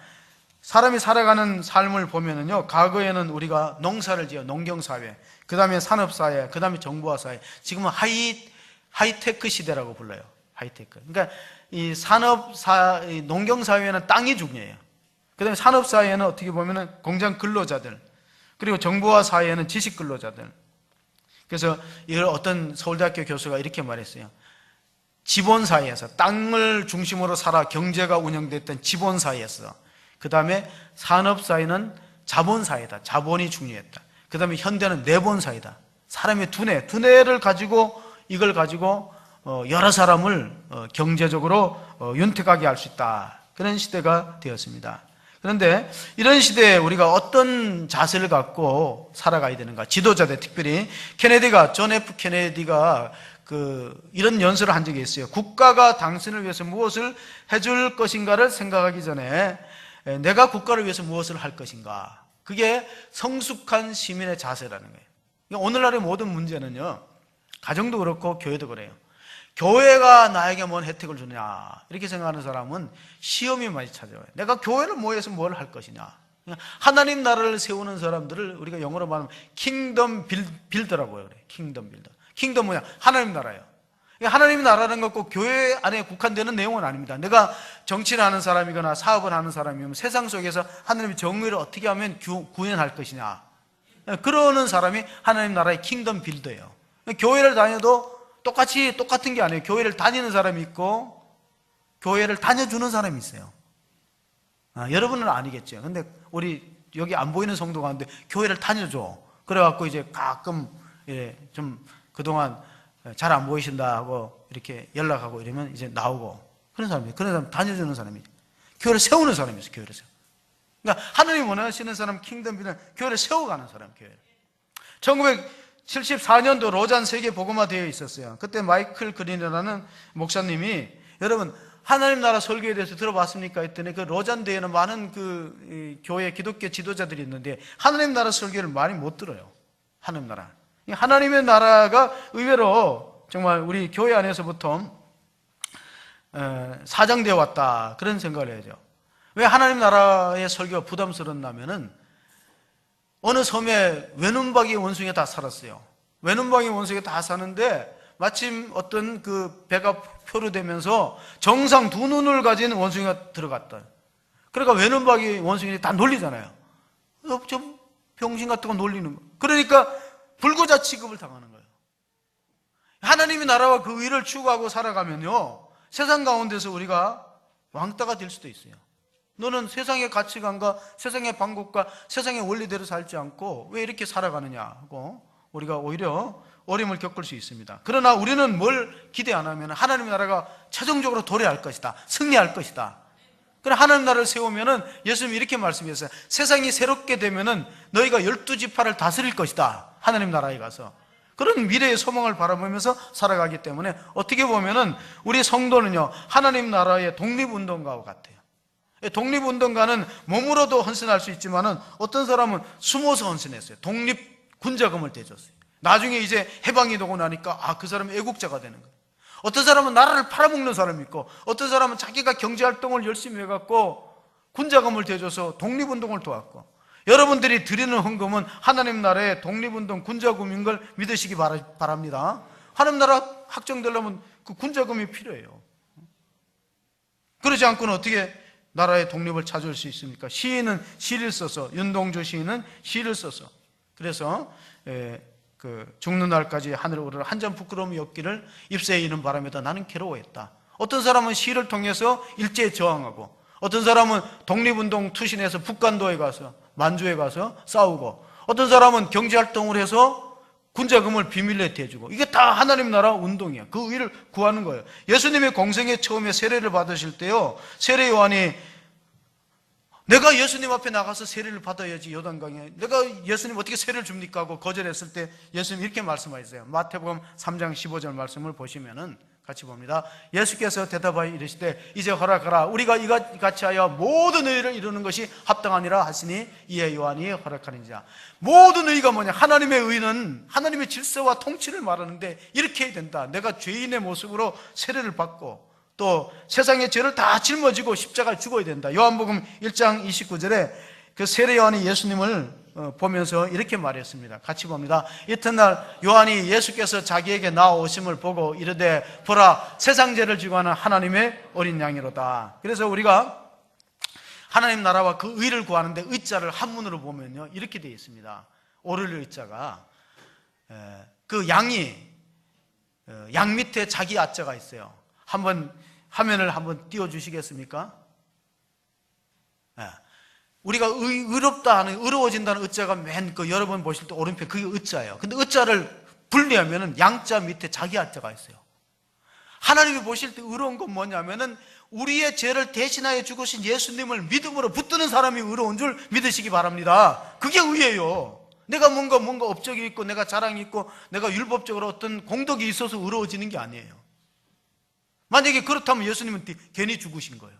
사람이 살아가는 삶을 보면은요, 과거에는 우리가 농사를 지어 농경사회, 그 다음에 산업사회, 그 다음에 정보화사회, 지금은 하이테크 시대라고 불러요. 하이테크. 그러니까 이 농경사회는 땅이 중요해요. 그 다음에 산업사회는 어떻게 보면은 공장 근로자들, 그리고 정보화사회는 지식 근로자들. 그래서 이걸 어떤 서울대학교 교수가 이렇게 말했어요. 지본사회에서 땅을 중심으로 살아 경제가 운영됐던 지본사회에서 그 다음에 산업사회는 자본사회다. 자본이 중요했다. 그 다음에 현대는 내본사회다. 사람의 두뇌를 가지고 이걸 가지고 여러 사람을 경제적으로 윤택하게 할 수 있다. 그런 시대가 되었습니다. 그런데 이런 시대에 우리가 어떤 자세를 갖고 살아가야 되는가? 지도자들, 특별히 존 F 케네디가 이런 연설을 한 적이 있어요. 국가가 당신을 위해서 무엇을 해줄 것인가를 생각하기 전에 내가 국가를 위해서 무엇을 할 것인가? 그게 성숙한 시민의 자세라는 거예요. 오늘날의 모든 문제는요, 가정도 그렇고 교회도 그래요. 교회가 나에게 뭔 혜택을 주냐 이렇게 생각하는 사람은 시험이 많이 찾아와요. 내가 교회를 모여서 뭘 할 것이냐. 하나님 나라를 세우는 사람들을 우리가 영어로 말하면 킹덤 빌더라고 해요. 킹덤 빌더. 킹덤 뭐냐? 하나님 나라예요. 하나님 나라는 거 꼭 교회 안에 국한되는 내용은 아닙니다. 내가 정치를 하는 사람이거나 사업을 하는 사람이면 세상 속에서 하나님의 정의를 어떻게 하면 구현할 것이냐, 그러는 사람이 하나님 나라의 킹덤 빌더예요. 교회를 다녀도 똑같은 게 아니에요. 교회를 다니는 사람이 있고 교회를 다녀주는 사람이 있어요. 여러분은 아니겠죠. 근데 우리 여기 안 보이는 성도 가운데 교회를 다녀줘. 그래갖고 이제 가끔 좀 그동안 잘 안 보이신다 하고 이렇게 연락하고 이러면 이제 나오고 그런 사람 다녀주는 사람이 교회를 세우는 사람이 있어요. 교회를 세워. 그러니까 하나님이 원하시는 사람 킹덤 빌더, 교회를 세워가는 사람, 교회를. 1974년도 로잔 세계 복음화 대회에 있었어요. 그때 마이클 그린이라는 목사님이 여러분 하나님 나라 설교에 대해서 들어봤습니까? 했더니 그 로잔대에는 많은 그 교회 기독교 지도자들이 있는데 하나님 나라 설교를 많이 못 들어요. 하나님 나라. 하나님의 나라가 의외로 정말 우리 교회 안에서부터 사장되어 왔다, 그런 생각을 해야죠. 왜 하나님 나라의 설교가 부담스럽냐면은 어느 섬에 외눈박이 원숭이가 다 살았어요. 외눈박이 원숭이가 다 사는데 마침 어떤 그 배가 표류되면서 정상 두 눈을 가진 원숭이가 들어갔다. 그러니까 외눈박이 원숭이들이 다 놀리잖아요. 좀 병신 같은 거 놀리는 거. 그러니까 불구자 취급을 당하는 거예요. 하나님의 나라와 그 의를 추구하고 살아가면요, 세상 가운데서 우리가 왕따가 될 수도 있어요. 너는 세상의 가치관과 세상의 방법과 세상의 원리대로 살지 않고 왜 이렇게 살아가느냐 하고 우리가 오히려 어려움을 겪을 수 있습니다. 그러나 우리는 뭘 기대 안 하면 하나님의 나라가 최종적으로 도래할 것이다, 승리할 것이다. 그러나 하나님 나라를 세우면은 예수님이 이렇게 말씀하셨어요. 세상이 새롭게 되면은 너희가 12지파를 다스릴 것이다, 하나님 나라에 가서. 그런 미래의 소망을 바라보면서 살아가기 때문에 어떻게 보면은 우리 성도는요, 하나님 나라의 독립운동가와 같아요. 독립운동가는 몸으로도 헌신할 수 있지만은 어떤 사람은 숨어서 헌신했어요. 독립군자금을 대줬어요. 나중에 이제 해방이 되고 나니까 그 사람이 애국자가 되는 거예요. 어떤 사람은 나라를 팔아먹는 사람이 있고, 어떤 사람은 자기가 경제활동을 열심히 해갖고 군자금을 대줘서 독립운동을 도왔고, 여러분들이 드리는 헌금은 하나님 나라의 독립운동 군자금인 걸 믿으시기 바랍니다. 하나님 나라 확정되려면 그 군자금이 필요해요. 그러지 않고는 어떻게 나라의 독립을 찾을 수 있습니까? 시인은 시를 써서, 윤동주 시인은 시를 써서, 그래서 죽는 날까지 하늘을 오르라 한 점 부끄러움이 없기를 입새에 이는 바람에다 나는 괴로워했다. 어떤 사람은 시를 통해서 일제에 저항하고, 어떤 사람은 독립운동 투신해서 북간도에 가서, 만주에 가서 싸우고, 어떤 사람은 경제활동을 해서 군자금을 비밀리에 대주고, 이게 다 하나님 나라 운동이야. 그 의를 구하는 거예요. 예수님의 공생에 처음에 세례를 받으실 때요, 세례 요한이 내가 예수님 앞에 나가서 세례를 받아야지, 요단강에 내가 예수님 어떻게 세례를 줍니까? 하고 거절했을 때 예수님이 이렇게 말씀하셨어요. 마태복음 3장 15절 말씀을 보시면은 같이 봅니다. 예수께서 대답하여 이르시되 이제 허락하라. 우리가 이같이 하여 모든 의를 이루는 것이 합당하니라 하시니 이에 요한이 허락하는지라. 모든 의가 뭐냐? 하나님의 의는 하나님의 질서와 통치를 말하는데 이렇게 해야 된다. 내가 죄인의 모습으로 세례를 받고 또 세상의 죄를 다 짊어지고 십자가를 죽어야 된다. 요한복음 1장 29절에 그 세례 요한이 예수님을 보면서 이렇게 말했습니다. 같이 봅니다. 이튿날 요한이 예수께서 자기에게 나오심을 보고 이르되 보라, 세상 죄를 지고 하는 하나님의 어린 양이로다. 그래서 우리가 하나님 나라와 그 의를 구하는데 의자를 한문으로 보면요, 이렇게 되어 있습니다. 오를 의자가 그 양이 양 밑에 자기 아자가 있어요. 한번 화면을 한번 띄워주시겠습니까? 우리가 의롭다 하는, 의로워진다는 의자가 맨 그 여러분 보실 때 오른편 그게 의자예요. 근데 의자를 분리하면은 양자 밑에 자기 아자가 있어요. 하나님이 보실 때 의로운 건 뭐냐면은 우리의 죄를 대신하여 죽으신 예수님을 믿음으로 붙드는 사람이 의로운 줄 믿으시기 바랍니다. 그게 의예요. 내가 뭔가 업적이 있고 내가 자랑이 있고 내가 율법적으로 어떤 공덕이 있어서 의로워지는 게 아니에요. 만약에 그렇다면 예수님은 괜히 죽으신 거예요.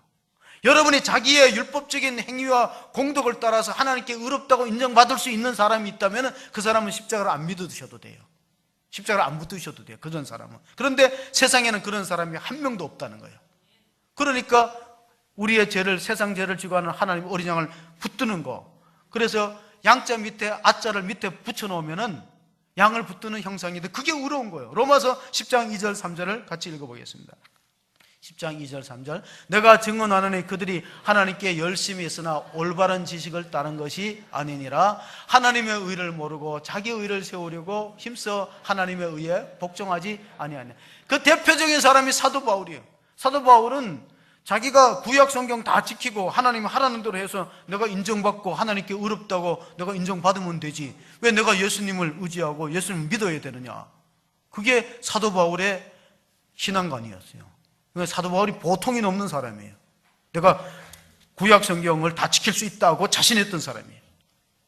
여러분이 자기의 율법적인 행위와 공덕을 따라서 하나님께 의롭다고 인정받을 수 있는 사람이 있다면 그 사람은 십자가를 안 믿으셔도 돼요. 십자가를 안 붙으셔도 돼요. 그런 사람은. 그런데 세상에는 그런 사람이 한 명도 없다는 거예요. 그러니까 우리의 죄를, 세상 죄를 지고 하는 하나님 어린 양을 붙드는 거. 그래서 양자 밑에 아자를 밑에 붙여놓으면은 양을 붙드는 형상인데 그게 의로운 거예요. 로마서 10장 2절 3절을 같이 읽어보겠습니다. 10장 2절 3절 내가 증언하노니 그들이 하나님께 열심히 있으나 올바른 지식을 따른 것이 아니니라. 하나님의 의를 모르고 자기 의를 세우려고 힘써 하나님의 의에 복종하지 아니하냐. 그 대표적인 사람이 사도 바울이에요. 사도 바울은 자기가 구약 성경 다 지키고 하나님이 하라는 대로 해서 내가 인정받고 하나님께 의롭다고 내가 인정받으면 되지, 왜 내가 예수님을 의지하고 예수님을 믿어야 되느냐. 그게 사도 바울의 신앙관이었어요. 사도 바울이 보통이 넘는 사람이에요. 내가 구약 성경을 다 지킬 수 있다고 자신했던 사람이에요.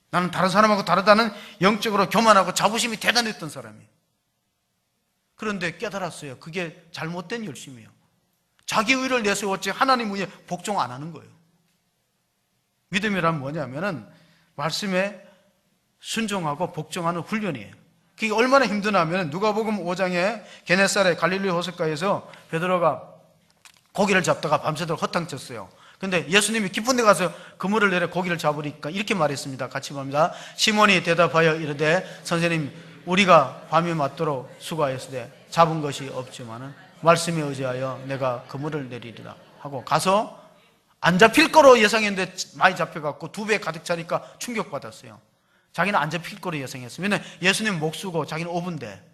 나는 다른 사람하고 다르다는 영적으로 교만하고 자부심이 대단했던 사람이에요. 그런데 깨달았어요. 그게 잘못된 열심이에요. 자기 의를 내세웠지 하나님 의에 복종 안 하는 거예요. 믿음이란 뭐냐면은 말씀에 순종하고 복종하는 훈련이에요. 그게 얼마나 힘드냐면 누가복음 5장에 게네사렛 갈릴리 호숫가에서 베드로가 고기를 잡다가 밤새도록 허탕쳤어요. 근데 예수님이 깊은 데 가서 그물을 내려 고기를 잡으니까 이렇게 말했습니다. 같이 봅니다. 시몬이 대답하여 이르되 선생님 우리가 밤이 맞도록 수고하였으되 잡은 것이 없지만은 말씀에 의지하여 내가 그물을 내리리라 하고 가서 안 잡힐 거로 예상했는데 많이 잡혀갖고 2배 가득 차니까 충격받았어요. 자기는 안 잡힐 거로 예상했어요. 왜냐면 예수님 목수고 자기는 어부인데.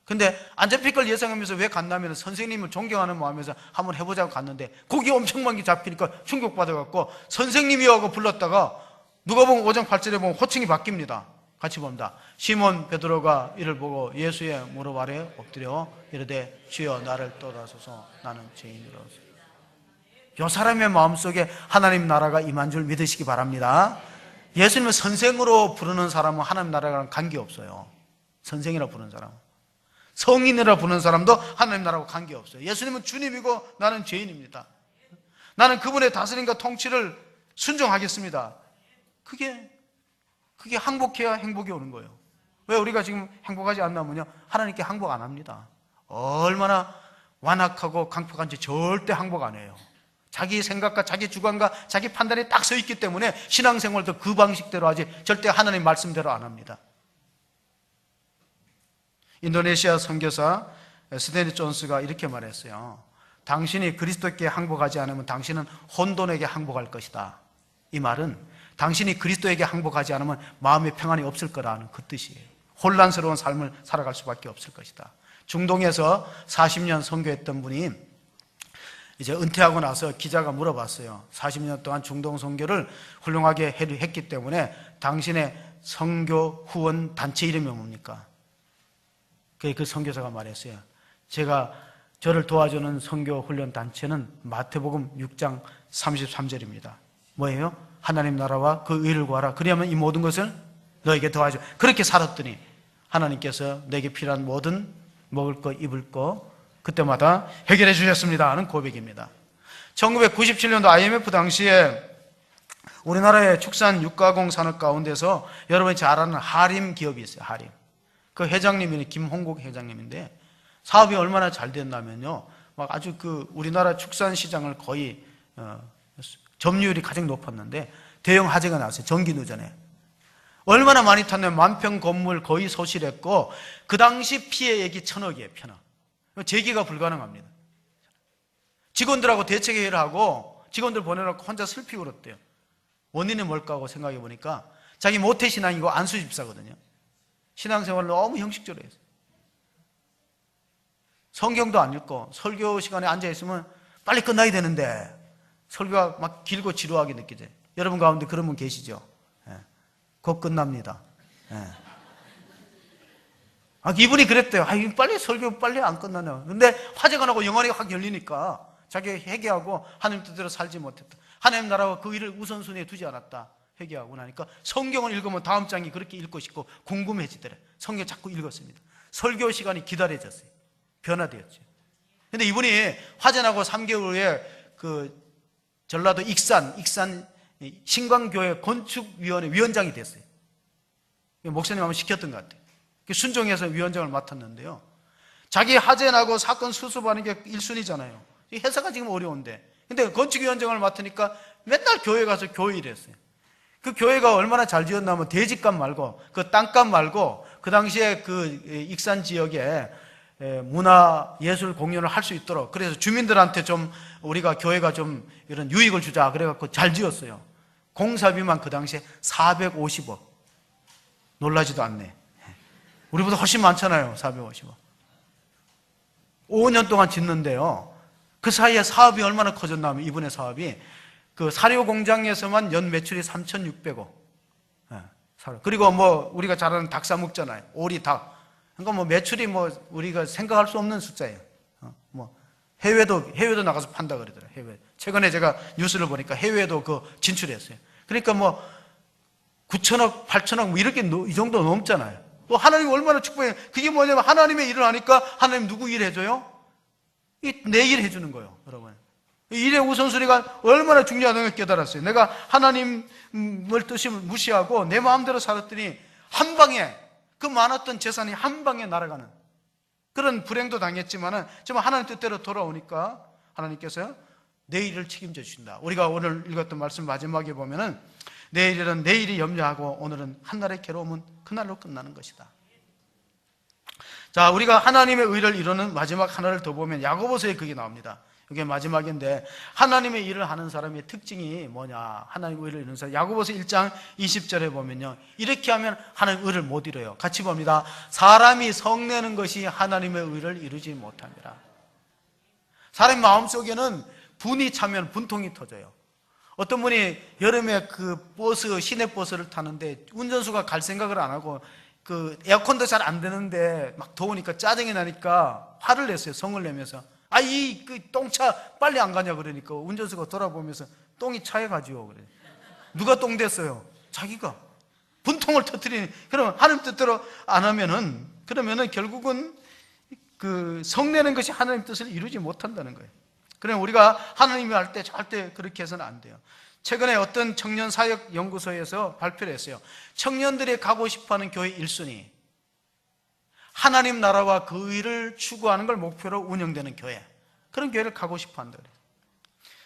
근데 안 잡힐 걸 예상하면서 왜 갔냐면 선생님을 존경하는 마음에서 한번 해보자고 갔는데 고기 엄청 많이 잡히니까 충격받아갖고 선생님이요 하고 불렀다가 누가복음 5장 8절에 보면 호칭이 바뀝니다. 같이 봅니다. 시몬 베드로가 이를 보고 예수의 무릎 아래 엎드려 이르되 주여 나를 떠나소서 나는 죄인이로소서. 이 사람의 마음속에 하나님 나라가 임한 줄 믿으시기 바랍니다. 예수님을 선생으로 부르는 사람은 하나님 나라랑 관계없어요. 선생이라 부르는 사람은. 성인이라 부르는 사람도 하나님 나라하고 관계없어요. 예수님은 주님이고 나는 죄인입니다. 나는 그분의 다스림과 통치를 순종하겠습니다. 그게 항복해야 행복이 오는 거예요. 왜 우리가 지금 행복하지 않나면요, 하나님께 항복 안 합니다. 얼마나 완악하고 강팍한지 절대 항복 안 해요. 자기 생각과 자기 주관과 자기 판단이 딱 서 있기 때문에 신앙생활도 그 방식대로 하지 절대 하나님 말씀대로 안 합니다. 인도네시아 선교사 스테니 존스가 이렇게 말했어요. 당신이 그리스도께 항복하지 않으면 당신은 혼돈에게 항복할 것이다. 이 말은 당신이 그리스도에게 항복하지 않으면 마음의 평안이 없을 거라는 그 뜻이에요. 혼란스러운 삶을 살아갈 수밖에 없을 것이다. 중동에서 40년 선교했던 분이 이제 은퇴하고 나서 기자가 물어봤어요. 40년 동안 중동 선교를 훌륭하게 했기 때문에 당신의 선교 후원 단체 이름이 뭡니까? 그 선교사가 말했어요. 저를 도와주는 선교 훈련 단체는 마태복음 6장 33절입니다. 뭐예요? 하나님 나라와 그 의를 구하라. 그리하면 이 모든 것을 너에게 더하죠. 그렇게 살았더니 하나님께서 내게 필요한 모든 먹을 거, 입을 거 그때마다 해결해 주셨습니다 하는 고백입니다. 1997년도 IMF 당시에 우리나라의 축산 육가공 산업 가운데서 여러분이 잘 아는 하림 기업이 있어요. 하림. 그 회장님이 김홍국 회장님인데 사업이 얼마나 잘 됐냐면요, 막 아주 우리나라 축산 시장을 거의 점유율이 가장 높았는데 대형 화재가 났어요. 전기 누전에. 얼마나 많이 탔냐면 만평 건물 거의 소실했고 그 당시 피해액이 1,000억이에요. 1,000억. 재기가 불가능합니다. 직원들하고 대책회의를 하고 직원들 보내놓고 혼자 슬피고 그랬대요. 원인이 뭘까 하고 생각해 보니까 자기 모태신앙이고 안수집사거든요. 신앙생활을 너무 형식적으로 했어요. 성경도 안 읽고 설교 시간에 앉아있으면 빨리 끝나야 되는데 설교가 막 길고 지루하게 느껴져요. 여러분 가운데 그런 분 계시죠? 예. 곧 끝납니다. 예. 이분이 그랬대요. 빨리 설교 빨리 안 끝나네요. 근데 화제가 나고 영안이 확 열리니까 자기가 회개하고 하나님 뜻대로 살지 못했다. 하나님 나라와 그 일을 우선순위에 두지 않았다. 회개하고 나니까 성경을 읽으면 다음 장이 그렇게 읽고 싶고 궁금해지더래. 성경 자꾸 읽었습니다. 설교 시간이 기다려졌어요. 변화되었죠. 근데 이분이 화재나고 3개월 후에 전라도 익산 신광교회 건축위원회 위원장이 됐어요. 목사님 한번 시켰던 것 같아요. 순종해서 위원장을 맡았는데요. 자기 화재나고 사건 수습하는 게 1순위잖아요. 회사가 지금 어려운데. 근데 건축위원장을 맡으니까 맨날 교회 가서 교회 일했어요. 그 교회가 얼마나 잘 지었냐면 대지값 말고 그 땅값 말고 그 당시에 익산 지역에 문화 예술 공연을 할 수 있도록 그래서 주민들한테 좀 우리가 교회가 좀 이런 유익을 주자 그래갖고 잘 지었어요. 공사비만 그 당시에 450억. 놀라지도 않네. 우리보다 훨씬 많잖아요. 450억. 5년 동안 짓는데요. 그 사이에 사업이 얼마나 커졌냐면 이분의 사업이 사료 공장에서만 연 매출이 3,600억. 그리고 우리가 잘 아는 닭 사 먹잖아요. 오리 닭. 그러니까 매출이 우리가 생각할 수 없는 숫자예요. 해외도 나가서 판다 그러더라고요. 해외. 최근에 제가 뉴스를 보니까 해외에도 진출했어요. 그러니까 9천억, 8천억 이렇게 이 정도 넘잖아요. 또 하나님 얼마나 축복해요. 그게 뭐냐면 하나님의 일을 하니까 하나님 누구 일 해줘요? 이 내 일 해주는 거예요, 여러분. 일의 우선순위가 얼마나 중요하다는 걸 깨달았어요. 내가 하나님을 뜻을 무시하고 내 마음대로 살았더니 한 방에 그 많았던 재산이 한 방에 날아가는 그런 불행도 당했지만은 정말 하나님 뜻대로 돌아오니까 하나님께서 내 일을 책임져 주신다. 우리가 오늘 읽었던 말씀 마지막에 보면은 내일은 내일이 염려하고 오늘은 한날의 괴로움은 그날로 끝나는 것이다. 자, 우리가 하나님의 의를 이루는 마지막 하나를 더 보면 야고보서에 그게 나옵니다. 이게 마지막인데 하나님의 일을 하는 사람의 특징이 뭐냐? 하나님의 의를 이루는 사람. 야고보서 1장 20절에 보면요, 이렇게 하면 하나님의 의를 못 이뤄요. 같이 봅니다. 사람이 성내는 것이 하나님의 의를 이루지 못합니다. 사람 마음속에는 분이 차면 분통이 터져요. 어떤 분이 여름에 그 버스, 시내버스를 타는데 운전수가 갈 생각을 안 하고 그 에어컨도 잘 안 되는데 막 더우니까 짜증이 나니까 화를 냈어요. 성을 내면서. 그 똥차 빨리 안 가냐 그러니까 운전수가 돌아보면서 똥이 차에 가지요. 그래. 누가 똥 됐어요? 자기가. 분통을 터뜨리는. 그러면 하나님 뜻대로 안 하면은, 그러면은 결국은 그 성내는 것이 하나님 뜻을 이루지 못한다는 거예요. 그러면 우리가 하나님이 할 때 절대 그렇게 해서는 안 돼요. 최근에 어떤 청년 사역 연구소에서 발표를 했어요. 청년들이 가고 싶어하는 교회 1순위, 하나님 나라와 그 의를 추구하는 걸 목표로 운영되는 교회, 그런 교회를 가고 싶어 한다 그래요.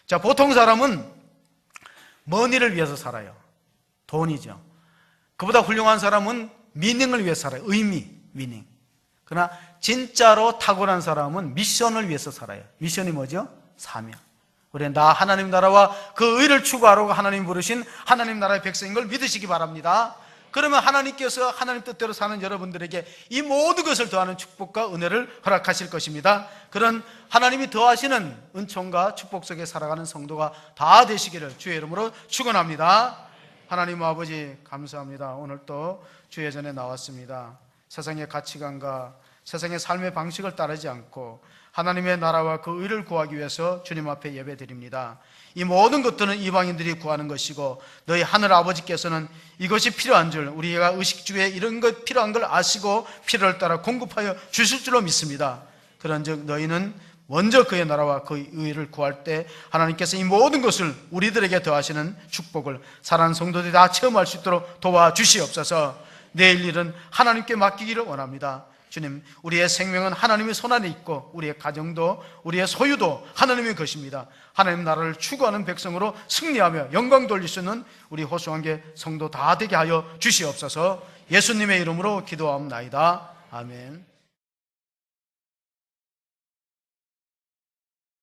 자, 보통 사람은 머니를 위해서 살아요. 돈이죠. 그보다 훌륭한 사람은 미닝을 위해서 살아요. 의미, 미닝. 그러나 진짜로 탁월한 사람은 미션을 위해서 살아요. 미션이 뭐죠? 사명. 우리 나 하나님 나라와 그 의를 추구하라고 하나님 부르신 하나님 나라의 백성인 걸 믿으시기 바랍니다. 그러면 하나님께서 하나님 뜻대로 사는 여러분들에게 이 모든 것을 더하는 축복과 은혜를 허락하실 것입니다. 그런 하나님이 더하시는 은총과 축복 속에 살아가는 성도가 다 되시기를 주의 이름으로 축원합니다. 하나님 아버지 감사합니다. 오늘 또 주의 전에 나왔습니다. 세상의 가치관과 세상의 삶의 방식을 따르지 않고 하나님의 나라와 그 의를 구하기 위해서 주님 앞에 예배드립니다. 이 모든 것들은 이방인들이 구하는 것이고 너희 하늘 아버지께서는 이것이 필요한 줄, 우리가 의식주에 이런 것 필요한 걸 아시고 필요를 따라 공급하여 주실 줄로 믿습니다. 그런즉 너희는 먼저 그의 나라와 그의 의를 구할 때 하나님께서 이 모든 것을 우리들에게 더하시는 축복을 사랑하는 성도들이 다 체험할 수 있도록 도와주시옵소서. 내일 일은 하나님께 맡기기를 원합니다. 주님, 우리의 생명은 하나님의 손안에 있고 우리의 가정도 우리의 소유도 하나님의 것입니다. 하나님 나라를 추구하는 백성으로 승리하며 영광 돌릴 수 있는 우리 호수관계 성도 다 되게 하여 주시옵소서. 예수님의 이름으로 기도하옵나이다. 아멘.